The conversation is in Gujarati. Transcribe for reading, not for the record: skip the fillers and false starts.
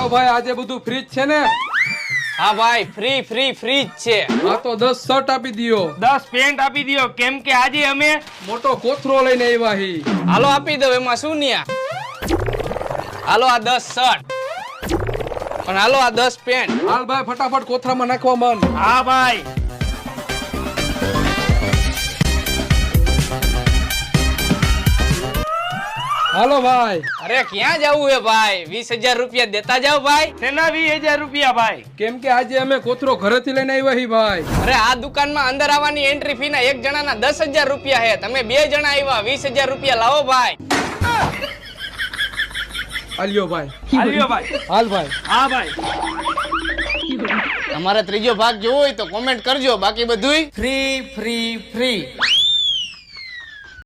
હાલો ભાઈ, આજે બધું ફ્રી છે ને? હા ભાઈ, ફ્રી જ છે. હા તો 10 શર્ટ આપી દિયો, 10 પેન્ટ આપી દિયો, કેમ કે આજે અમે મોટો કોથરો લઈને આવ્યા હી. હાલો આપી દો, એમાં શું ન્યા. હાલો આ 10 શર્ટ, પણ હાલો આ 10 પેન્ટ. હાલ ભાઈ, ફટાફટ કોથરામાં નાખવા મન. હા ભાઈ. હાલો ભાઈ. અરે ક્યાં જવું હે ભાઈ? 20,000 રૂપિયા દેતા જાવ ભાઈ. તેના 20,000 રૂપિયા ભાઈ. કેમ કે આજે અમે કોથરો ઘરેથી લઈને આવ્યા હી ભાઈ. અરે આ દુકાનમાં અંદર આવવાની એન્ટ્રી ફી ના એક જણાના 10,000 રૂપિયા હે. તમે 2 જણા આવ્યા, 20,000 રૂપિયા લાવો ભાઈ. હાલ્યો ભાઈ. હાલ્યો ભાઈ. હાલ ભાઈ. હા ભાઈ. તમારે ત્રીજો ભાગ જોવો હોય તો કોમેન્ટ કરજો, બાકી બધુંય ફ્રી.